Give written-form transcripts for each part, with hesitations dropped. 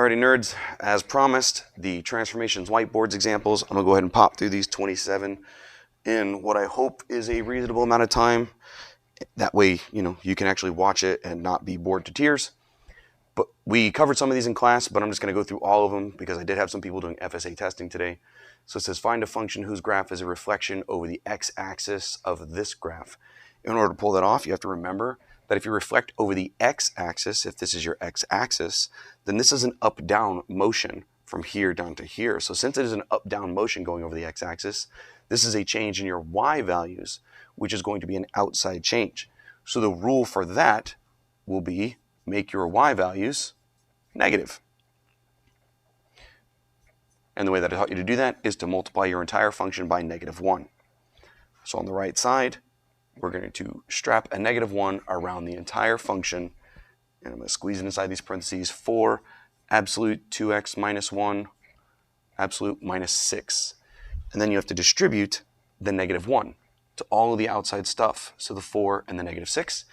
Alrighty, nerds, as promised, the transformations whiteboards examples. I'm going to go ahead and pop through these 27 in what I hope is a reasonable amount of time. That way, you can actually watch it and not be bored to tears. But we covered some of these in class, but I'm just going to go through all of them because I did have some people doing FSA testing today. So it says find a function whose graph is a reflection over the x-axis of this graph. In order to pull that off, you have to remember that if you reflect over the x-axis, if this is your x-axis, then this is an up-down motion from here down to here. So since it is an up-down motion going over the x-axis, this is a change in your y values, which is going to be an outside change. So the rule for that will be make your y values negative. And the way that I taught you to do that is to multiply your entire function by -1. So on the right side, we're going to strap a -1 around the entire function, and I'm going to squeeze it inside these parentheses for absolute 2x minus 1, absolute minus 6. And then you have to distribute the -1 to all of the outside stuff, so the 4 and the -6.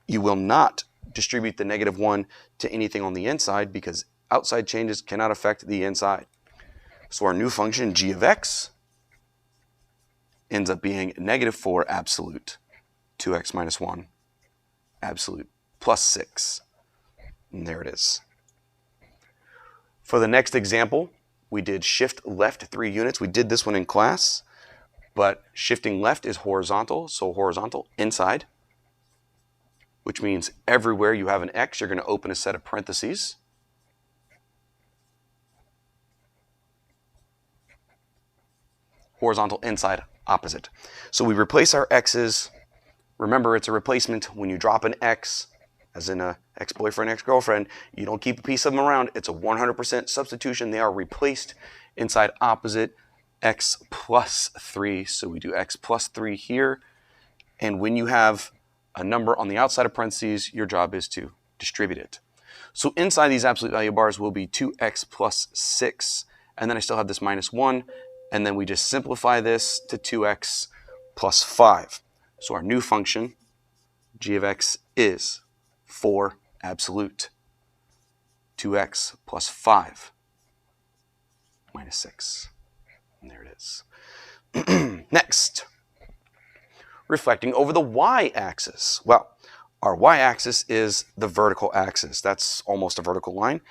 You will not distribute the -1 to anything on the inside because outside changes cannot affect the inside. So our new function g of x ends up being -4 absolute 2x minus 1 absolute plus 6. And there it is. For the next example, we did shift left 3 units. We did this one in class, but shifting left is horizontal, so horizontal inside, which means everywhere you have an x, you're going to open a set of parentheses. Horizontal inside, opposite. So we replace our x's. Remember, it's a replacement. When you drop an x, as in a ex-boyfriend, ex-girlfriend, you don't keep a piece of them around. It's a 100% substitution. They are replaced inside opposite x plus 3. So we do x plus 3 here. And when you have a number on the outside of parentheses, your job is to distribute it. So inside these absolute value bars will be 2x plus 6. And then I still have this -1. And then we just simplify this to 2x plus 5. So our new function, g of x, is 4 absolute 2x plus 5 minus 6. And there it is. Next, reflecting over the y-axis. Well, our y-axis is the vertical axis. That's almost a vertical line.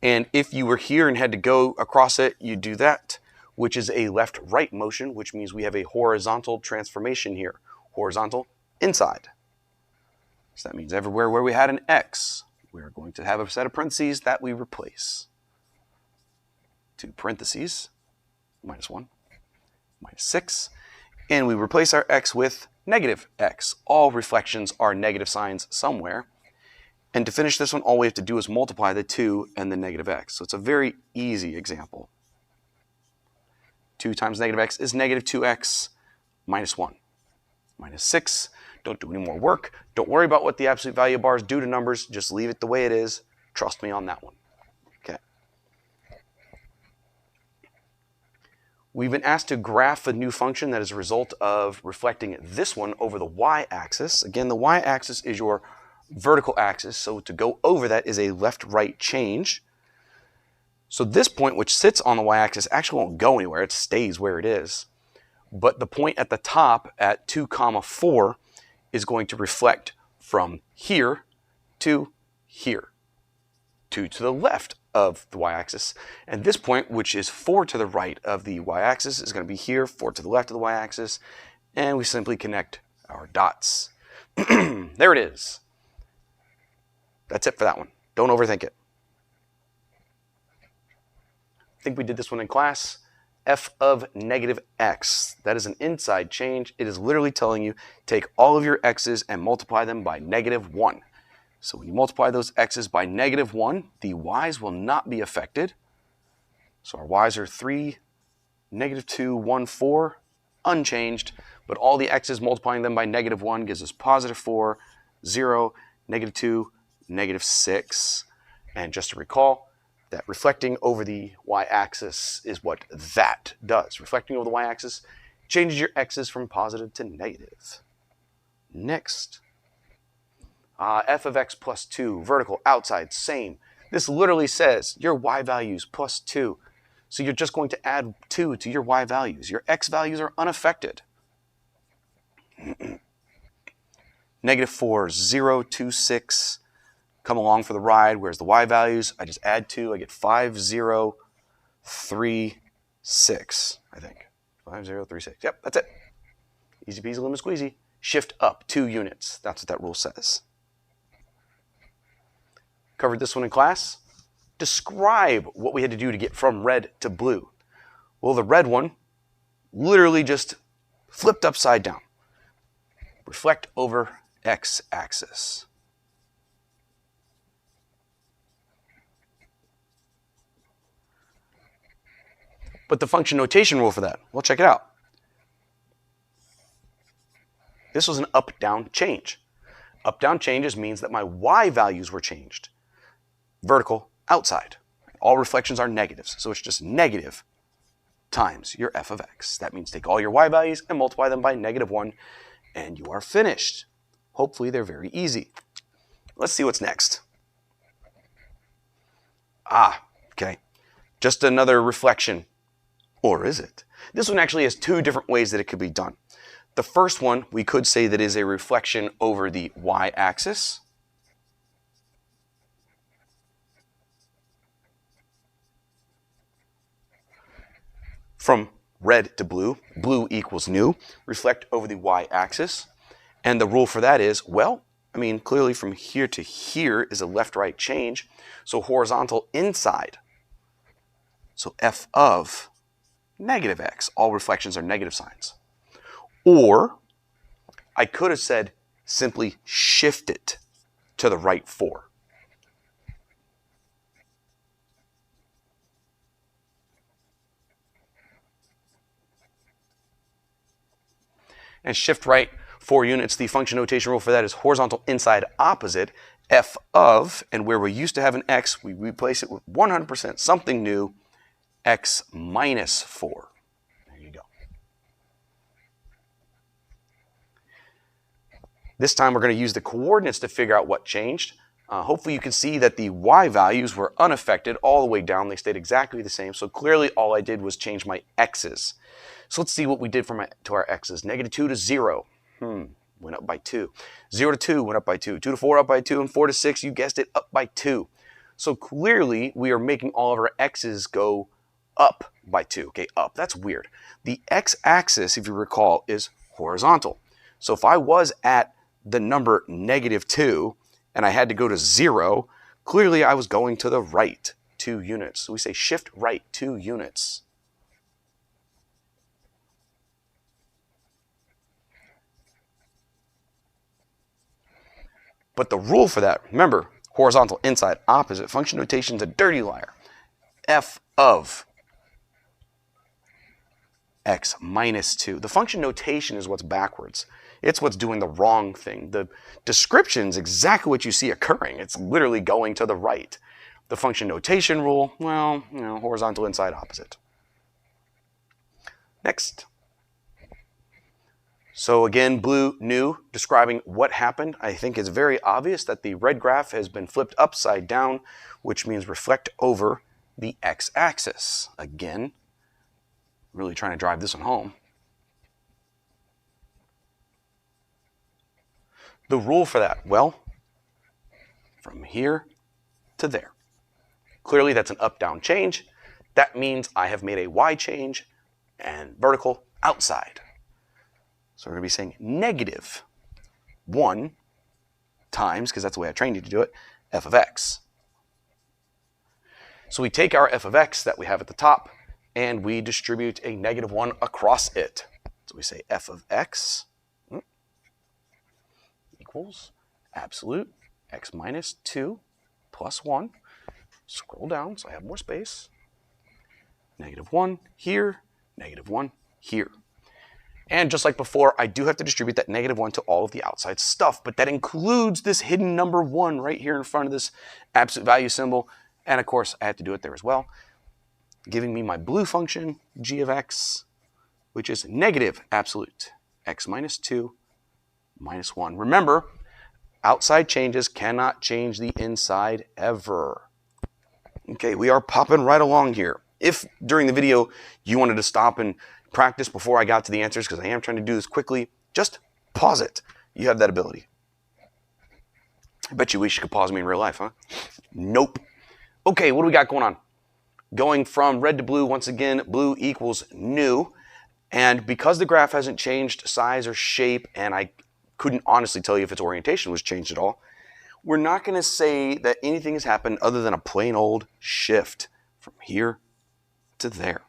And if you were here and had to go across it, you do that, which is a left-right motion, which means we have a horizontal transformation here. Horizontal inside. So that means everywhere where we had an x, we're going to have a set of parentheses that we replace. 2 parentheses, -1, -6, and we replace our x with -x. All reflections are negative signs somewhere. And to finish this one, all we have to do is multiply the 2 and the -x. So it's a very easy example. 2 times -x is -2x minus 1. Minus 6. Don't do any more work. Don't worry about what the absolute value bars do to numbers. Just leave it the way it is. Trust me on that one. Okay. We've been asked to graph a new function that is a result of reflecting this one over the y-axis. Again, the y-axis is your vertical axis, so to go over that is a left-right change. So this point, which sits on the y-axis, actually won't go anywhere. It stays where it is. But the point at the top at 2, 4 is going to reflect from here to here, 2 to the left of the y-axis. And this point, which is 4 to the right of the y-axis, is going to be here, 4 to the left of the y-axis, and we simply connect our dots. There it is. That's it for that one. Don't overthink it. I think we did this one in class. F of -x. That is an inside change. It is literally telling you take all of your x's and multiply them by -1. So when you multiply those x's by -1, the y's will not be affected. So our y's are 3, -2, 1, 4, unchanged. But all the x's multiplying them by -1 gives us +4, 0, -2, -6. And just to recall, that reflecting over the y-axis is what that does. Reflecting over the y-axis changes your x's from positive to negative. Next, f of x plus 2, vertical, outside, same. This literally says your y values plus 2. So you're just going to add 2 to your y values. Your x values are unaffected. -4, 0, 2, 6. Come along for the ride. Where's the y values? I just add 2. I get 5, 0, 3, 6, I think. 5, 0, 3, 6. Yep, that's it. Easy peasy lemon squeezy. Shift up 2 units. That's what that rule says. Covered this one in class. Describe what we had to do to get from red to blue. Well, the red one literally just flipped upside down. Reflect over x-axis. But the function notation rule for that, well, check it out. This was an up-down change. Up-down changes means that my y values were changed. Vertical, outside. All reflections are negatives, so it's just negative times your f of x. That means take all your y values and multiply them by -1, and you are finished. Hopefully they're very easy. Let's see what's next. Okay. Just another reflection. Or is it? This one actually has 2 different ways that it could be done. The first one, we could say that is a reflection over the y-axis. From red to blue, blue equals new, reflect over the y-axis. And the rule for that is, well, I mean, clearly from here to here is a left-right change, so horizontal inside. So f of -x, all reflections are negative signs. Or I could have said simply shift it to the right 4. And shift right 4 units, the function notation rule for that is horizontal inside opposite, f of, and where we used to have an x, we replace it with 100% something new, x minus 4. There you go. This time we're going to use the coordinates to figure out what changed. Hopefully you can see that the y values were unaffected all the way down. They stayed exactly the same. So clearly all I did was change my x's. So let's see what we did to our x's. -2 to 0. Went up by 2. 0 to 2 went up by 2. 2 to 4 up by 2. And 4 to 6, you guessed it, up by 2. So clearly we are making all of our x's go up by 2. Okay, up. That's weird. The x-axis, if you recall, is horizontal. So if I was at the number -2 and I had to go to 0, clearly I was going to the right 2 units. So we say shift right 2 units. But the rule for that, remember, horizontal inside opposite, function notation is a dirty liar. F of x minus 2. The function notation is what's backwards. It's what's doing the wrong thing. The description is exactly what you see occurring. It's literally going to the right. The function notation rule, well, horizontal inside opposite. Next. So again, blue, new, describing what happened. I think it's very obvious that the red graph has been flipped upside down, which means reflect over the x-axis. Again, really trying to drive this one home. The rule for that, well, from here to there. Clearly that's an up-down change. That means I have made a y change and vertical outside. So we're going to be saying -1 times, because that's the way I trained you to do it, f of x. So we take our f of x that we have at the top, and we distribute a -1 across it. So we say f of x equals absolute x minus 2 plus 1. Scroll down so I have more space. -1 here, -1 here. And just like before, I do have to distribute that -1 to all of the outside stuff, but that includes this hidden number 1 right here in front of this absolute value symbol. And of course, I have to do it there as well, giving me my blue function, g of x, which is negative absolute x minus 2 minus 1. Remember, outside changes cannot change the inside ever. Okay, we are popping right along here. If during the video you wanted to stop and practice before I got to the answers, because I am trying to do this quickly, just pause it. You have that ability. I bet you wish you could pause me in real life, huh? Nope. Okay, what do we got going on? Going from red to blue, once again, blue equals new. And because the graph hasn't changed size or shape, and I couldn't honestly tell you if its orientation was changed at all, we're not going to say that anything has happened other than a plain old shift from here to there.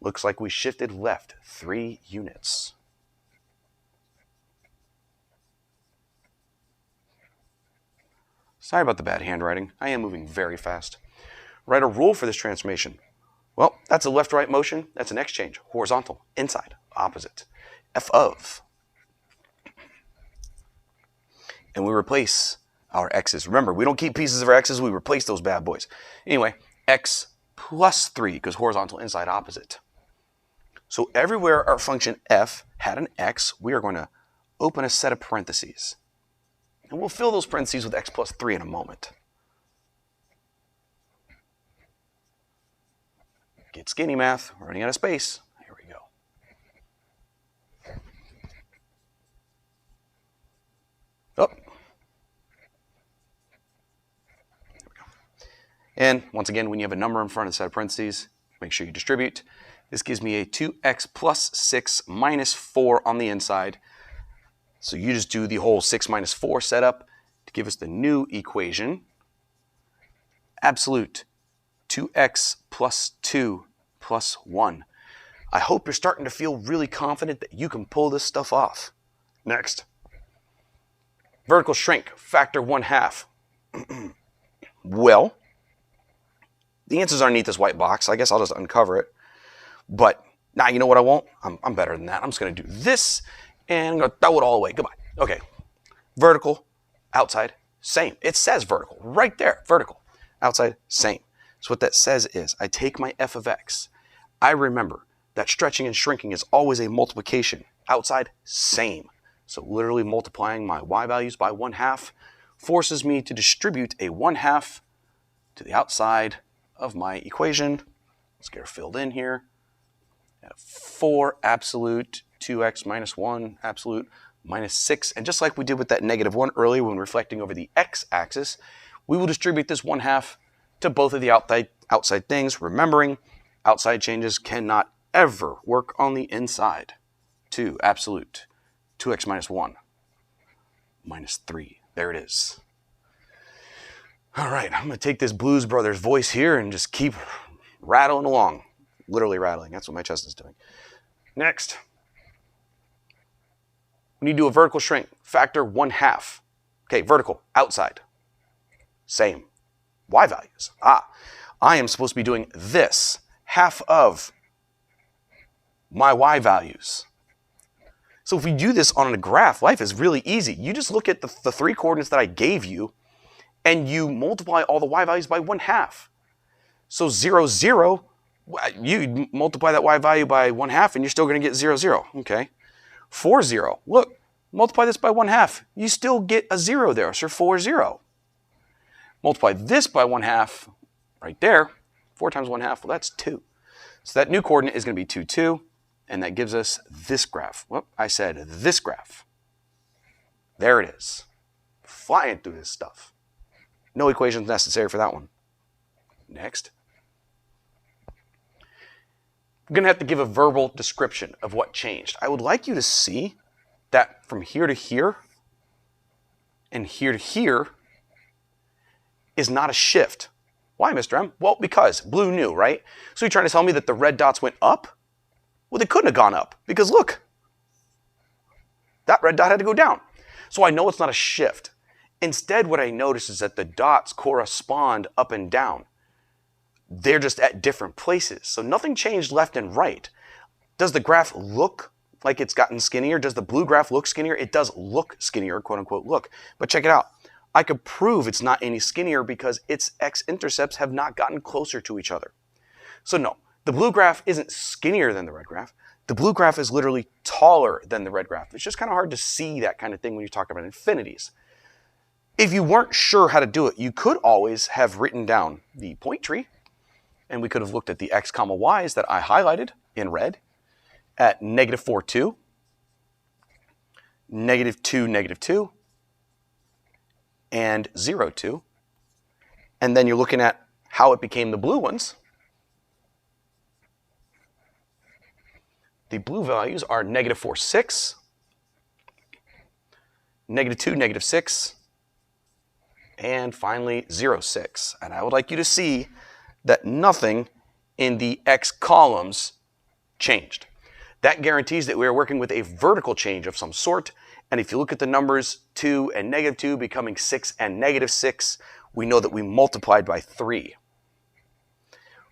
Looks like we shifted left 3 units. Sorry about the bad handwriting. I am moving very fast. Write a rule for this transformation. Well, that's a left-right motion. That's an exchange. Horizontal, inside, opposite. F of. And we replace our x's. Remember, we don't keep pieces of our x's. We replace those bad boys. Anyway, x plus 3, because horizontal, inside, opposite. So everywhere our function f had an x, we are going to open a set of parentheses. And we'll fill those parentheses with x plus 3 in a moment. Get skinny math. We're running out of space. Here we go. Oh. There we go. And once again, when you have a number in front of the set of parentheses, make sure you distribute. This gives me a 2x plus 6 minus 4 on the inside. So you just do the whole 6 minus 4 setup to give us the new equation. Absolute 2x plus 2 plus 1. I hope you're starting to feel really confident that you can pull this stuff off. Next. Vertical shrink, factor 1/2. Well, the answers are underneath this white box. I guess I'll just uncover it. But now you know what I won't? I'm better than that. I'm just going to do this, and I'm going to throw it all away. Goodbye. Okay. Vertical, outside, same. It says vertical right there. Vertical, outside, same. So what that says is I take my f of x. I remember that stretching and shrinking is always a multiplication. Outside, same. So literally multiplying my y values by 1/2 forces me to distribute a 1/2 to the outside of my equation. Let's get her filled in here. 4 absolute, 2x minus 1 absolute, minus 6. And just like we did with that -1 earlier when reflecting over the x-axis, we will distribute this 1/2 to both of the outside things, remembering outside changes cannot ever work on the inside. 2 absolute, 2x minus 1, minus 3. There it is. All right, I'm going to take this Blues Brothers voice here and just keep rattling along. Literally rattling. That's what my chest is doing. Next. When you do a vertical shrink, factor 1/2. Okay, vertical, outside. Same. Y values. I am supposed to be doing this. Half of my y values. So if we do this on a graph, life is really easy. You just look at the 3 coordinates that I gave you, and you multiply all the y values by 1/2. So 0, 0, you multiply that y value by 1/2, and you're still going to get 0, 0. Okay. 4, 0. Look, multiply this by 1/2. You still get a 0 there, so 4, 0. Multiply this by 1/2 right there. 4 times 1/2, well, that's 2. So that new coordinate is going to be 2, 2, and that gives us this graph. Well, I said this graph. There it is. Flying through this stuff. No equations necessary for that one. Next. I'm going to have to give a verbal description of what changed. I would like you to see that from here to here and here to here is not a shift. Why, Mr. M? Well, because blue new, right? So you're trying to tell me that the red dots went up? Well, they couldn't have gone up because look, that red dot had to go down. So I know it's not a shift. Instead, what I notice is that the dots correspond up and down. They're just at different places. So nothing changed left and right. Does the graph look like it's gotten skinnier? Does the blue graph look skinnier? It does look skinnier, quote unquote, look. But check it out. I could prove it's not any skinnier because its x-intercepts have not gotten closer to each other. So no, the blue graph isn't skinnier than the red graph. The blue graph is literally taller than the red graph. It's just kind of hard to see that kind of thing when you talk about infinities. If you weren't sure how to do it, you could always have written down the point tree, and we could have looked at the x comma y's that I highlighted in red at -4, 2, -2, -2, and 0, 2. And then you're looking at how it became the blue ones. The blue values are -4, 6, -2, -6, and finally 0, 6. And I would like you to see that nothing in the x columns changed. That guarantees that we are working with a vertical change of some sort. And if you look at the numbers 2 and -2 becoming 6 and -6, we know that we multiplied by 3.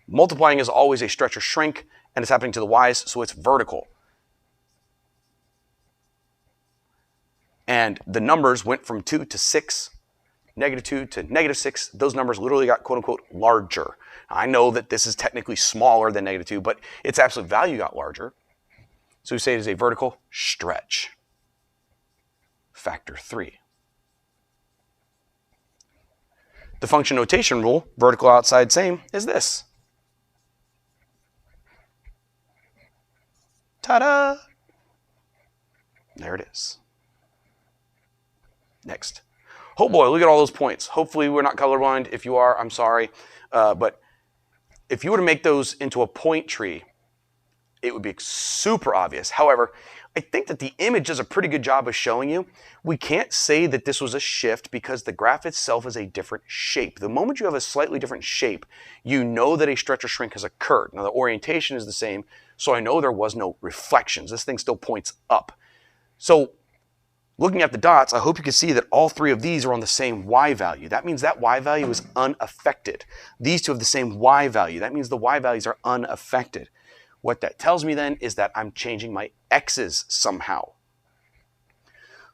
Multiplying is always a stretch or shrink, and it's happening to the y's, so it's vertical. And the numbers went from 2 to 6, -2 to -6. Those numbers literally got quote-unquote larger. I know that this is technically smaller than -2, but its absolute value got larger. So we say it is a vertical stretch. Factor 3. The function notation rule, vertical outside same, is this. Ta-da! There it is. Next. Oh boy, look at all those points. Hopefully we're not colorblind. If you are, I'm sorry. But if you were to make those into a point tree, it would be super obvious. However, I think that the image does a pretty good job of showing you. We can't say that this was a shift because the graph itself is a different shape. The moment you have a slightly different shape, you know that a stretch or shrink has occurred. Now the orientation is the same, so I know there was no reflections. This thing still points up. So looking at the dots, I hope you can see that all three of these are on the same y value. That means that y value is unaffected. These two have the same y value. That means the y values are unaffected. What that tells me then is that I'm changing my x's somehow.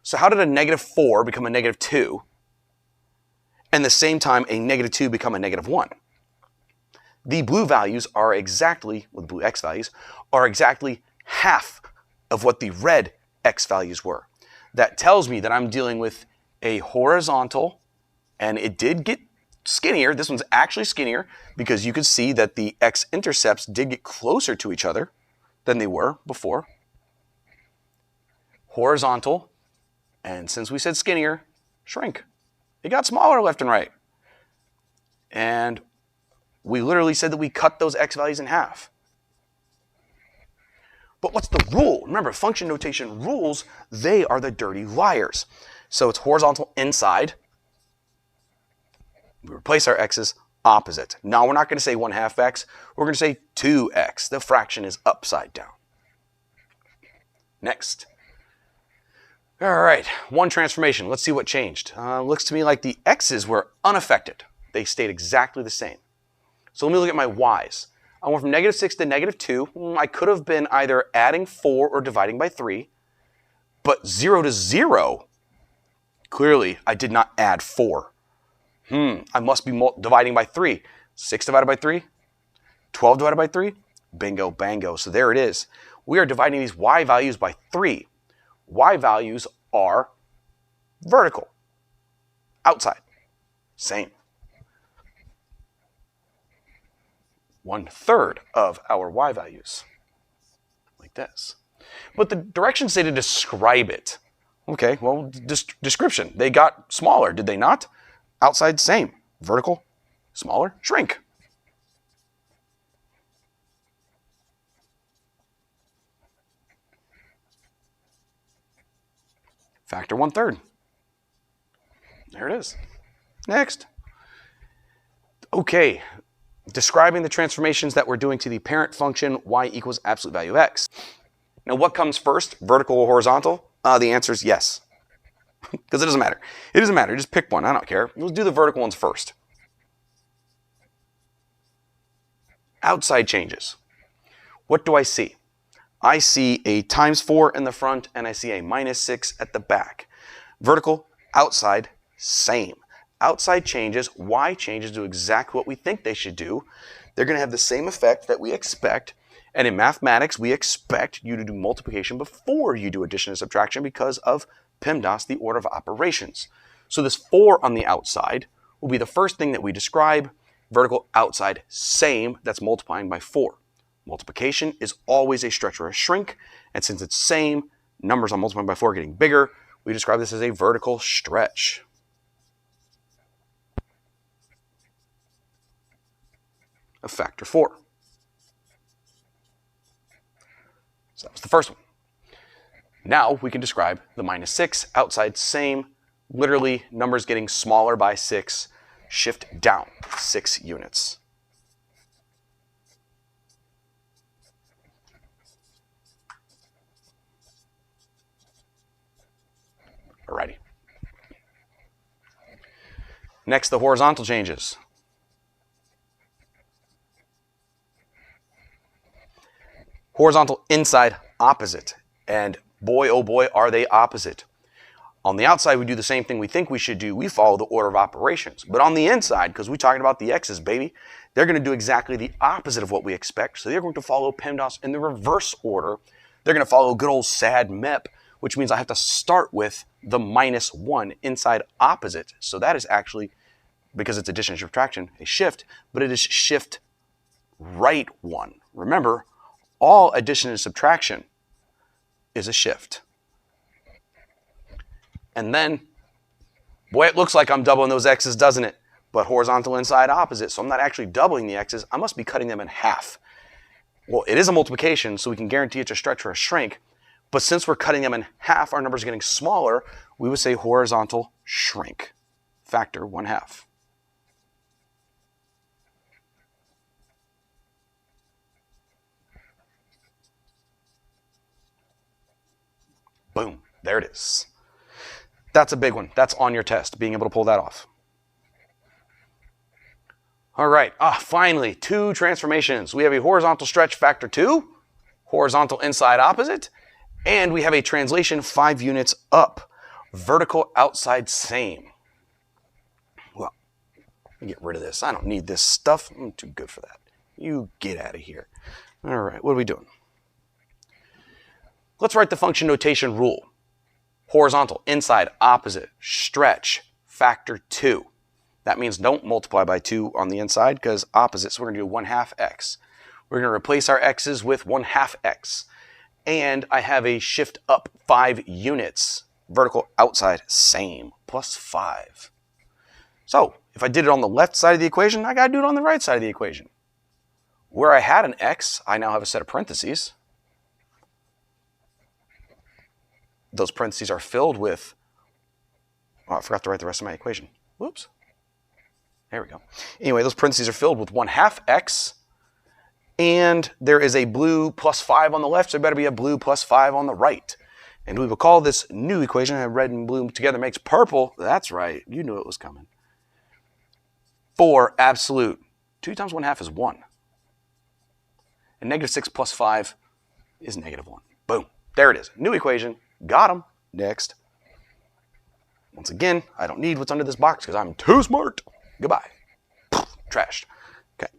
So how did a -4 become a -2, and at the same time a -2 become a -1? The blue values are exactly, well, the blue x values, are exactly half of what the red x values were. That tells me that I'm dealing with a horizontal, and it did get skinnier. This one's actually skinnier because you could see that the x-intercepts did get closer to each other than they were before. Horizontal, and since we said skinnier, shrink. It got smaller left and right. And we literally said that we cut those x values in half. But what's the rule? Remember, function notation rules, they are the dirty liars. So it's horizontal inside. We replace our x's opposite. Now we're not going to say 1/2 x, we're going to say 2x. The fraction is upside down. Next. All right, one transformation. Let's see what changed. Looks to me like the x's were unaffected. They stayed exactly the same. So let me look at my y's. I went from -6 to -2. I could have been either adding 4 or dividing by 3. But 0 to 0, clearly I did not add 4. I must be dividing by 3. 6 divided by 3? 12 divided by 3? Bingo, bango. So there it is. We are dividing these y values by 3. Y values are vertical. Outside. Same. 1/3 of our y values. Like this. But the directions say to describe it. Okay, well, description. They got smaller, did they not? Outside, same. Vertical, smaller, shrink. Factor 1/3. There it is. Next. Okay, describing the transformations that we're doing to the parent function y equals absolute value of x. Now what comes first, vertical or horizontal? The answer is yes. Because it doesn't matter. It doesn't matter, just pick one, I don't care. We'll do the vertical ones first. Outside changes. What do I see? I see a ×4 in the front and I see a -6 at the back. Vertical, outside, same. Outside changes, y changes do exactly what we think they should do. They're going to have the same effect that we expect. And in mathematics, we expect you to do multiplication before you do addition and subtraction because of PEMDAS, the order of operations. So this 4 on the outside will be the first thing that we describe. Vertical outside same, that's multiplying by 4. Multiplication is always a stretch or a shrink, and since it's same, numbers on multiplying by 4 are getting bigger, we describe this as a vertical stretch. Of factor 4. So that was the first one. Now we can describe the -6, outside same, literally numbers getting smaller by 6, shift down 6 units. Alrighty. Next, the horizontal changes. Horizontal inside opposite. And boy, oh boy, are they opposite. On the outside, we do the same thing we think we should do. We follow the order of operations. But on the inside, because we're talking about the x's, baby, they're going to do exactly the opposite of what we expect. So they're going to follow PEMDAS in the reverse order. They're going to follow good old sad MEP, which means I have to start with the -1 inside opposite. So that is actually, because it's addition and subtraction, a shift, but it is shift right 1. Remember, all addition and subtraction is a shift. And then, boy, it looks like I'm doubling those x's, doesn't it? But horizontal inside opposite, so I'm not actually doubling the x's, I must be cutting them in half. Well, it is a multiplication, so we can guarantee it's a stretch or a shrink, but since we're cutting them in half, our numbers are getting smaller, we would say horizontal shrink, factor 1/2. Boom, there it is. That's a big one. That's on your test, being able to pull that off. All right, finally, 2 transformations. We have a horizontal stretch factor 2, horizontal inside opposite, and we have a translation 5 units up, vertical outside same. Well, let me get rid of this. I don't need this stuff. I'm too good for that. You get out of here. All right, what are we doing? Let's write the function notation rule. Horizontal, inside, opposite, stretch, factor 2. That means don't multiply by 2 on the inside because opposite, so we're going to do 1/2 x. We're going to replace our x's with 1/2 x. And I have a shift up 5 units. Vertical outside, same, plus 5. So if I did it on the left side of the equation, I got to do it on the right side of the equation. Where I had an x, I now have a set of parentheses. Those parentheses are filled with, I forgot to write the rest of my equation. Whoops. There we go. Anyway, those parentheses are filled with 1/2 x, and there is a blue plus 5 on the left, so there better be a blue plus 5 on the right. And we will call this new equation, red and blue together makes purple. That's right, you knew it was coming. For absolute, 2 times 1/2 is 1. And -6 plus 5 is -1. Boom, there it is, new equation. Got them. Next. Once again, I don't need what's under this box because I'm too smart. Goodbye. Trashed. Okay.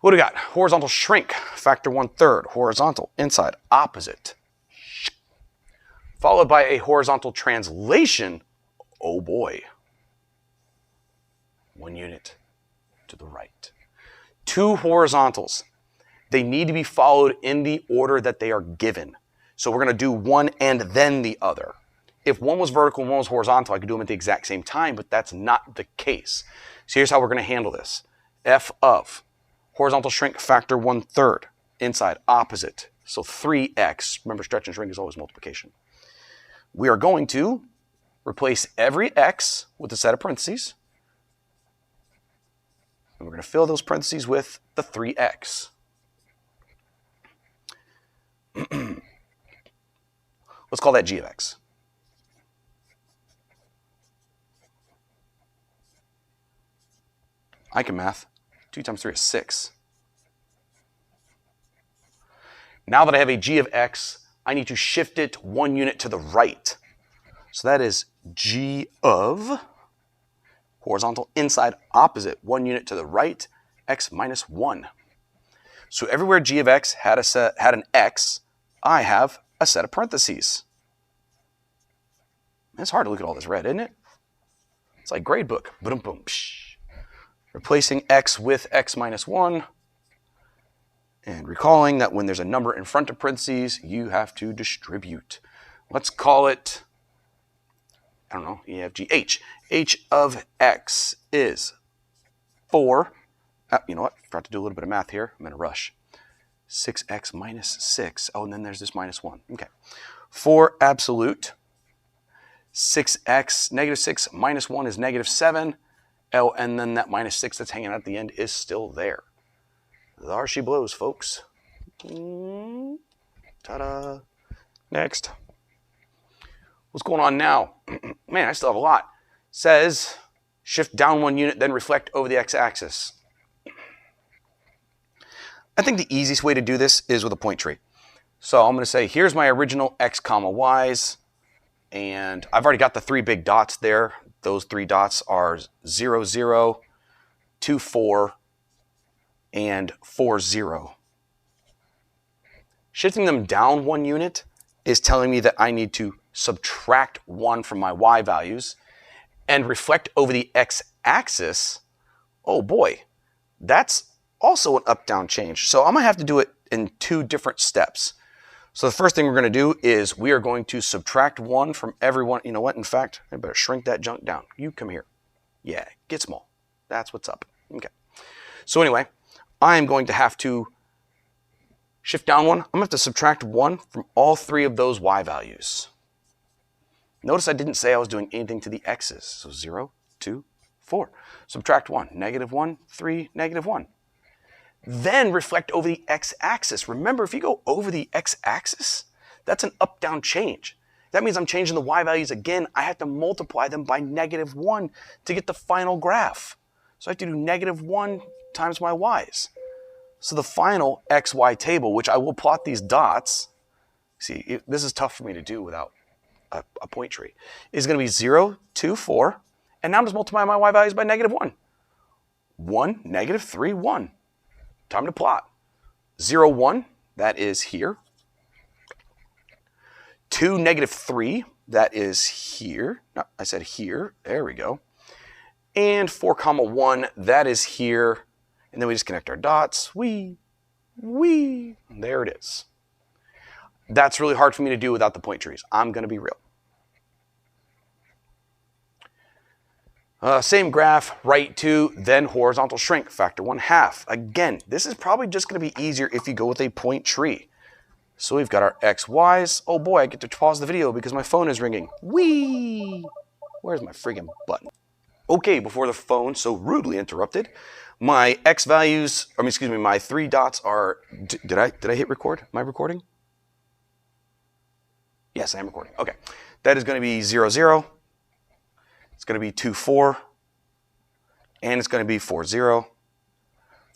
What do we got? Horizontal shrink, factor 1/3. Horizontal inside opposite. Followed by a horizontal translation. Oh boy. 1 unit to the right. 2 horizontals. They need to be followed in the order that they are given. So we're going to do one and then the other. If one was vertical and one was horizontal, I could do them at the exact same time, but that's not the case. So here's how we're going to handle this. F of horizontal shrink factor 1/3, inside opposite. So 3x, remember stretch and shrink is always multiplication. We are going to replace every x with a set of parentheses. And we're going to fill those parentheses with the 3x. Let's call that g of x. I can math. 2 times 3 is 6. Now that I have a g of x, I need to shift it 1 unit to the right. So that is g of horizontal inside opposite, 1 unit to the right, x minus 1. So everywhere g of x had an x, I have a set of parentheses. It's hard to look at all this red, isn't it? It's like grade book. Boom, boom, psh. Replacing x with x minus 1. And recalling that when there's a number in front of parentheses, you have to distribute. Let's call it, I don't know, EFG, H. H of x is 4. You know what? Forgot to do a little bit of math here. I'm in a rush. 6x minus 6. Oh, and then there's this minus 1. Okay. 4 absolute. 6x, negative 6 minus 1 is negative 7. Oh, and then that minus 6 that's hanging out at the end is still there. There she blows, folks. Ta-da. Next. What's going on now? Man, I still have a lot. Says, shift down 1 unit, then reflect over the x-axis. I think the easiest way to do this is with a point tree. So I'm going to say, here's my original x comma y's. And I've already got the 3 big dots there. Those 3 dots are 0, 0, 2, 4, and 4, 0. Shifting them down 1 unit is telling me that I need to subtract 1 from my y values and reflect over the x-axis. Oh boy, that's also an up-down change. So I'm going to have to do it in 2 different steps. So the first thing we're going to do is we are going to subtract 1 from everyone. You know what? In fact, I better shrink that junk down. You come here. Yeah, get small. That's what's up. Okay. So anyway, I'm going to have to shift down 1. I'm going to have to subtract 1 from all 3 of those y values. Notice I didn't say I was doing anything to the x's. So 0, 2, 4. Subtract 1. Negative 1, 3, negative 1. Then reflect over the x-axis. Remember, if you go over the x-axis, that's an up-down change. That means I'm changing the y values again. I have to multiply them by negative 1 to get the final graph. So I have to do negative 1 times my y's. So the final xy table, which I will plot these dots, see, this is tough for me to do without a point tree, is going to be 0, 2, 4, and now I'm just multiplying my y values by negative 1. 1, negative 3, 1. Time to plot. 0, 1, that is here. 2, negative 3, that is here. No, I said here. There we go. And 4, comma 1, that is here. And then we just connect our dots. Wee. There it is. That's really hard for me to do without the point trees. I'm going to be real. Same graph, right 2, then horizontal shrink, factor 1/2. Again, this is probably just going to be easier if you go with a point tree. So we've got our x, y's. Oh boy, I get to pause the video because my phone is ringing. Whee! Where's my friggin' button? Okay, before the phone so rudely interrupted, my x values, my 3 dots are, did I hit record? Am I recording? Yes, I am recording. Okay. That is going to be 0, 0. It's going to be 2, 4. And it's going to be 4, 0.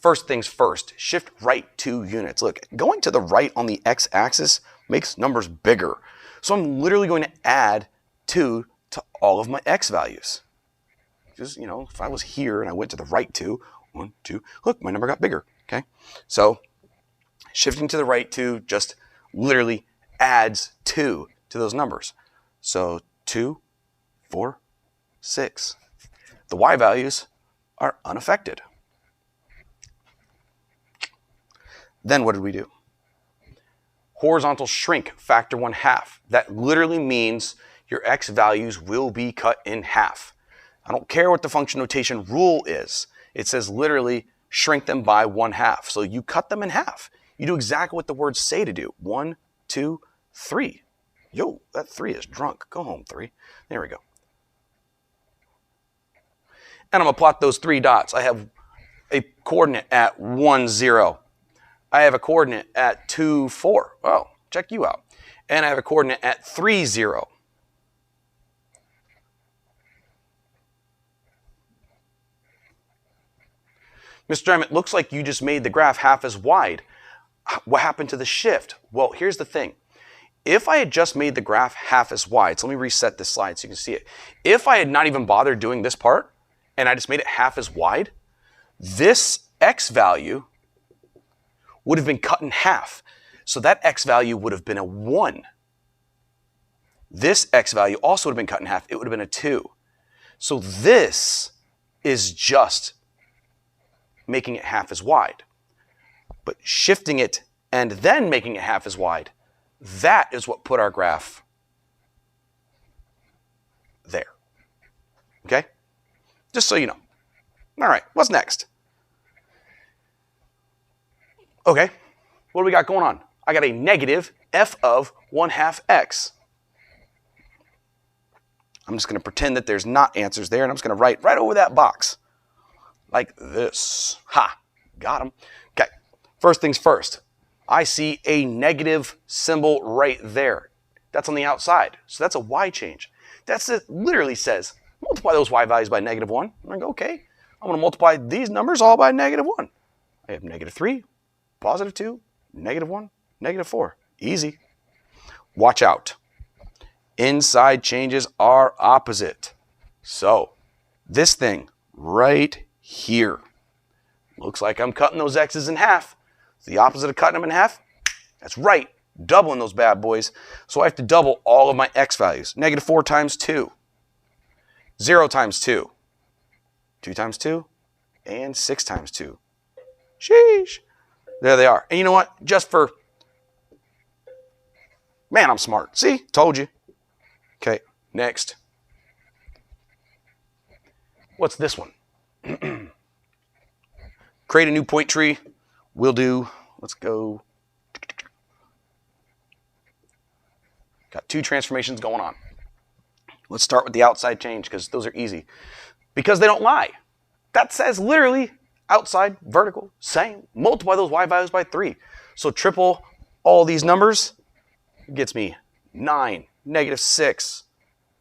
First things first, shift right 2 units. Look, going to the right on the x-axis makes numbers bigger. So I'm literally going to add 2 to all of my x values. Because, you know, if I was here and I went to the right 2, 1, 2, look, my number got bigger. Okay. So shifting to the right 2 just literally adds 2 to those numbers. So 2, 4, 6. The y values are unaffected. Then what did we do? Horizontal shrink, factor 1/2. That literally means your x values will be cut in half. I don't care what the function notation rule is. It says literally shrink them by 1/2. So you cut them in half. You do exactly what the words say to do. 1, 2, 3. Yo, that 3 is drunk. Go home, 3. There we go. And I'm going to plot those 3 dots. I have a coordinate at 1, 0. I have a coordinate at 2, 4. Oh, check you out. And I have a coordinate at 3, 0. Mr. Durham, it looks like you just made the graph half as wide. What happened to the shift? Well, here's the thing. If I had just made the graph half as wide, so let me reset this slide so you can see it. If I had not even bothered doing this part, and I just made it half as wide, this x value would have been cut in half. So that x value would have been a 1. This x value also would have been cut in half. It would have been a 2. So this is just making it half as wide. But shifting it and then making it half as wide, that is what put our graph there. Okay? Just so you know. All right, what's next? Okay, what do we got going on? I got a negative f of 1/2 x. I'm just going to pretend that there's not answers there, and I'm just going to write right over that box. Like this. Ha! Got them. Okay, first things first. I see a negative symbol right there. That's on the outside, so that's a y change. It literally says, multiply those y values by -1. I'm like, okay, I'm going to multiply these numbers all by -1. I have -3, +2, -1, -4. Easy. Watch out. Inside changes are opposite. So this thing right here looks like I'm cutting those x's in half. It's the opposite of cutting them in half. That's right, doubling those bad boys. So I have to double all of my x values. -4 times 2, 0 times 2, 2 times 2, and 6 times 2. Sheesh. There they are. And you know what? Just for, man, I'm smart. See? Told you. Okay, next. What's this one? Create a new point tree. We'll do, let's go. Got 2 transformations going on. Let's start with the outside change because those are easy. Because they don't lie. That says literally outside, vertical, same. Multiply those y values by 3. So triple all these numbers gets me 9, -6,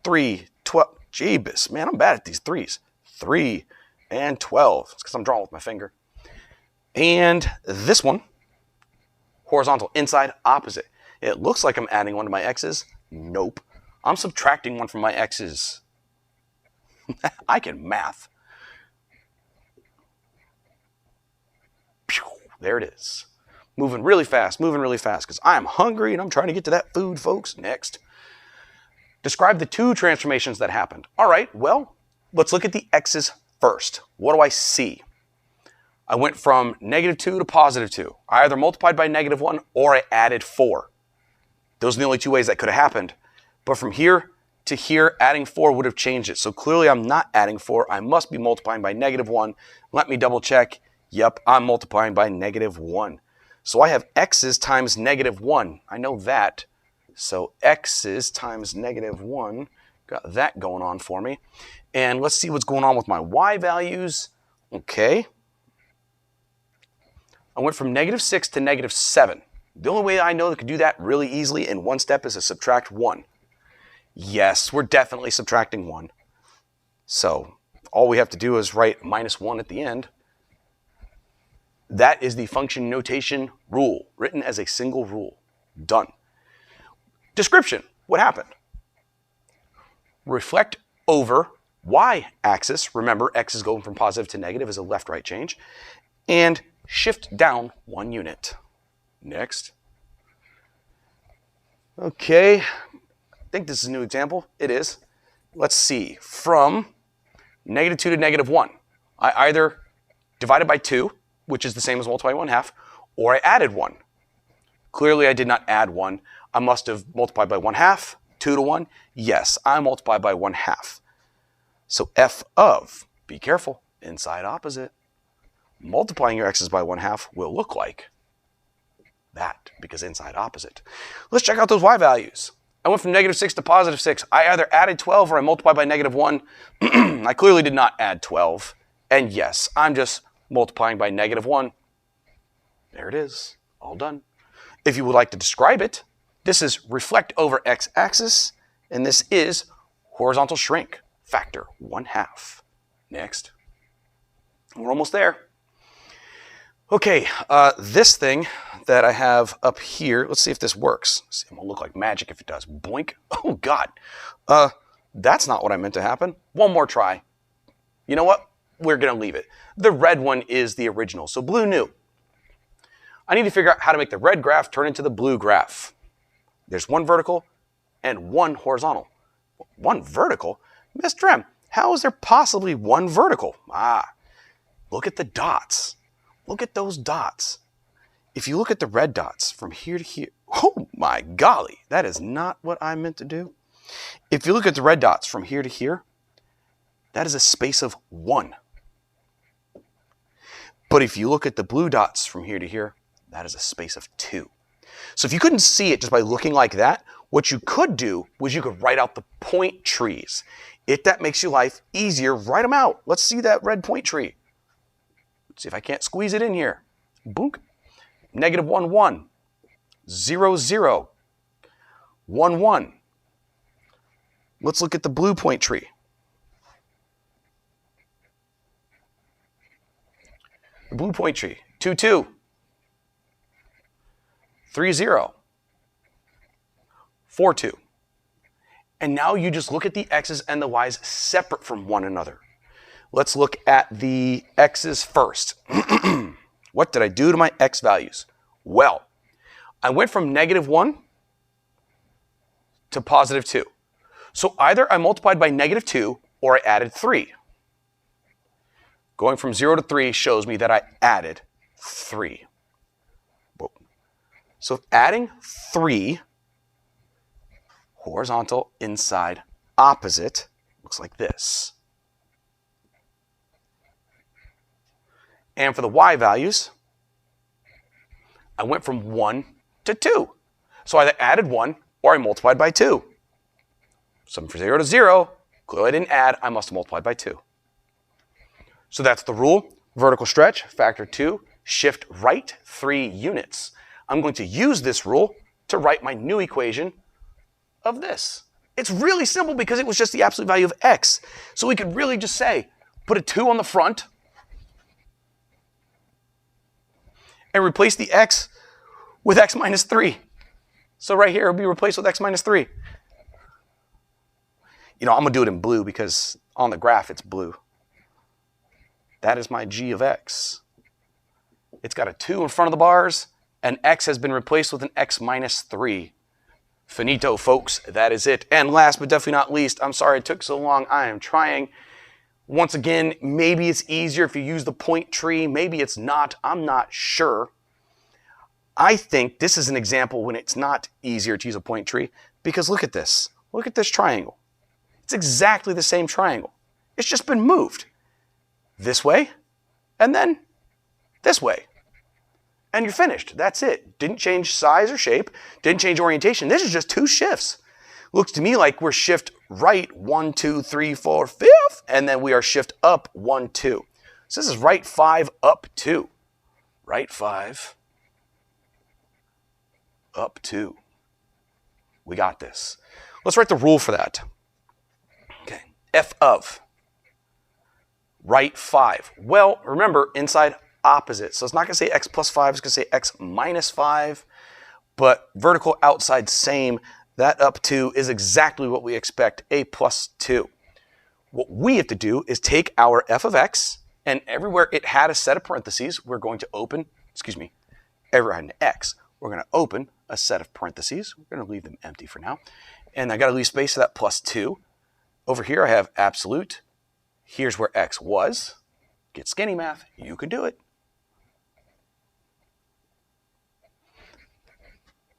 3, 12. Jeebus, man, I'm bad at these 3s. 3 and 12. It's because I'm drawing with my finger. And this one, horizontal, inside, opposite. It looks like I'm adding one to my x's. Nope. I'm subtracting one from my x's. I can math. There it is. Moving really fast because I'm hungry and I'm trying to get to that food, folks. Next. Describe the 2 transformations that happened. All right, well, let's look at the x's first. What do I see? I went from -2 to +2. I either multiplied by -1 or I added 4. Those are the only 2 ways that could have happened. But from here to here, adding 4 would have changed it. So clearly I'm not adding 4. I must be multiplying by -1. Let me double check. Yep, I'm multiplying by -1. So I have x's times -1. I know that. So x's times -1. Got that going on for me. And let's see what's going on with my y values. Okay. I went from -6 to -7. The only way I know that could do that really easily in one step is to subtract 1. Yes, we're definitely subtracting 1. So all we have to do is write -1 at the end. That is the function notation rule, written as a single rule. Done. Description. What happened? Reflect over y-axis. Remember, x is going from positive to negative as a left-right change. And shift down 1 unit. Next. Okay. I think this is a new example. It is. Let's see. From -2 to -1. I either divided by 2, which is the same as multiplying 1/2, or I added 1. Clearly, I did not add 1. I must have multiplied by 1/2, 2 to 1. Yes, I multiplied by 1/2. So f of, be careful, inside opposite. Multiplying your x's by 1/2 will look like that, because inside opposite. Let's check out those y values. I went from -6 to +6. I either added 12 or I multiplied by -1. I clearly did not add 12. And yes, I'm just multiplying by -1. There it is, all done. If you would like to describe it, this is reflect over x-axis, and this is horizontal shrink, factor 1/2. Next. We're almost there. Okay, this thing that I have up here, let's see if this works. Let's see, I'm gonna look like magic if it does. Boink. Oh God. That's not what I meant to happen. One more try. You know what? We're gonna leave it. The red one is the original, so blue new. I need to figure out how to make the red graph turn into the blue graph. There's one vertical and 1 horizontal. 1 vertical? Mr. M, how is there possibly 1 vertical? Look at the dots. Look at those dots. If you look at the red dots from here to here, oh my golly, that is not what I meant to do. If you look at the red dots from here to here, that is a space of 1. But if you look at the blue dots from here to here, that is a space of 2. So if you couldn't see it just by looking like that, what you could do was you could write out the point trees. If that makes your life easier, write them out. Let's see that red point tree. Let's see if I can't squeeze it in here. Boom. -1, 1. 0, 0. 1, 1. Let's look at the blue point tree. The blue point tree. 2, 2. 3, 0. 4, 2. And now you just look at the x's and the y's separate from one another. Let's look at the x's first. What did I do to my x values? Well, I went from -1 to +2. So either I multiplied by -2 or I added 3. Going from 0 to 3 shows me that I added 3. So adding 3, horizontal, inside, opposite, looks like this. And for the y values, I went from 1 to 2. So I either added 1 or I multiplied by 2. So from 0 to 0, clearly I didn't add, I must have multiplied by 2. So that's the rule. Vertical stretch, factor 2, shift right 3 units. I'm going to use this rule to write my new equation of this. It's really simple because it was just the absolute value of x. So we could really just say, put a 2 on the front and replace the x with x minus 3. So right here, it'll be replaced with x minus 3. You know, I'm going to do it in blue because on the graph it's blue. That is my g of x. It's got a 2 in front of the bars, and x has been replaced with an x minus 3. Finito, folks. That is it. And last but definitely not least, I'm sorry it took so long. I am trying. Once again, maybe it's easier if you use the point tree. Maybe it's not. I'm not sure. I think this is an example when it's not easier to use a point tree because look at this. Look at this triangle. It's exactly the same triangle. It's just been moved this way and then this way. And you're finished. That's it. Didn't change size or shape. Didn't change orientation. This is just 2 shifts. Looks to me like we're shift right 1, 2, 3, 4, 5, and then we are shift up 1, 2. So this is right 5, up 2. Right 5, up 2. We got this. Let's write the rule for that. Okay. F of right 5. Well, remember, inside opposite. So it's not going to say x plus 5, it's going to say x minus 5. But vertical outside same, that up 2 is exactly what we expect, a plus 2. What we have to do is take our f of x, and everywhere it had a set of parentheses, we're going to open, everywhere it had an x, we're going to open a set of parentheses. We're going to leave them empty for now. And I got to leave space for that plus 2. Over here I have absolute. Here's where x was. Get skinny math. You can do it.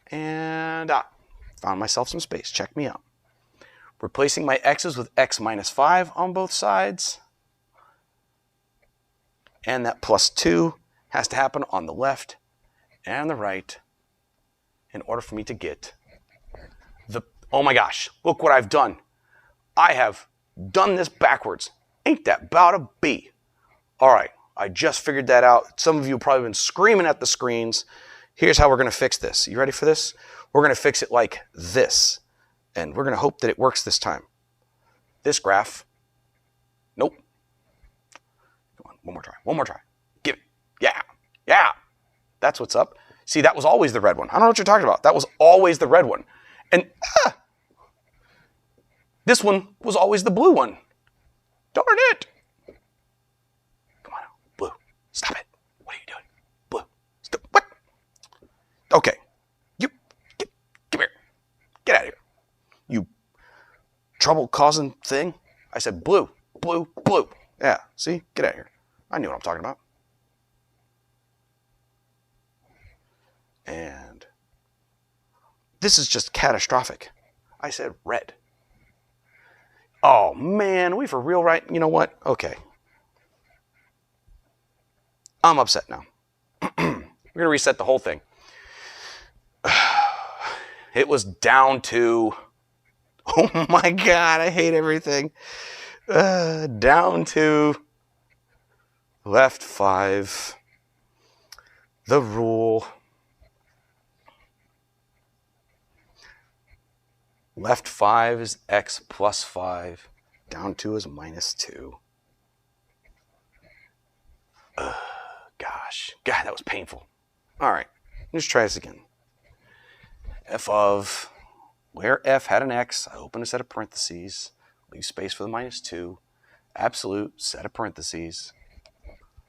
And found myself some space. Check me out. Replacing my x's with x minus 5 on both sides. And that plus 2 has to happen on the left and the right in order for me to get the, oh my gosh, look what I've done. I have done this backwards. Ain't that about a B? All right, I just figured that out. Some of you have probably been screaming at the screens. Here's how we're going to fix this. You ready for this? We're going to fix it like this. And we're going to hope that it works this time. This graph. Nope. Come on, one more try. Give it. Yeah. That's what's up. See, that was always the red one. I don't know what you're talking about. That was always the red one. And this one was always the blue one. Darn it. Come on, blue. Stop it. What are you doing? Blue. Stop. What? Okay. You, come here. Get out of here. trouble causing thing? I said blue, blue, blue. Yeah, see? Get out of here. I knew what I'm talking about. And this is just catastrophic. I said red. Oh, man, we for real, right? You know what? Okay. I'm upset now. We're going to reset the whole thing. It was down to, oh my God, I hate everything. Down to left 5, the rule. Left 5 is x plus 5. Down 2 is minus 2. Gosh. God, that was painful. All right. Let's try this again. F of, where f had an x, I open a set of parentheses, leave space for the minus 2, absolute, set of parentheses.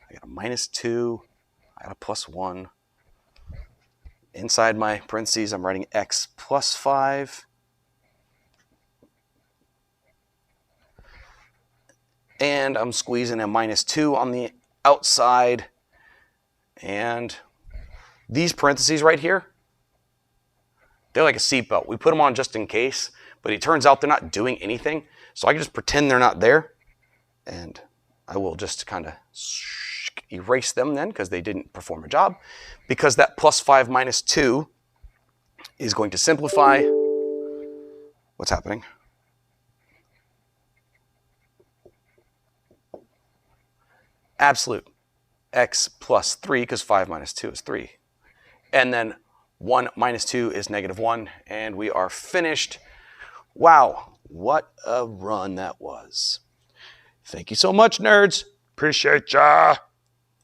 I got a minus 2, I got a plus 1. Inside my parentheses, I'm writing x plus 5. And I'm squeezing a minus 2 on the outside. And these parentheses right here, they're like a seatbelt. We put them on just in case, but it turns out they're not doing anything. So I can just pretend they're not there. And I will just kind of erase them then because they didn't perform a job. Because that plus 5 minus 2 is going to simplify. What's happening? Absolute. X plus 3 because 5 minus 2 is 3. And then 1 minus 2 is negative 1. And we are finished. Wow, what a run that was. Thank you so much, nerds. Appreciate ya.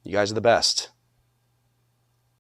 You guys are the best.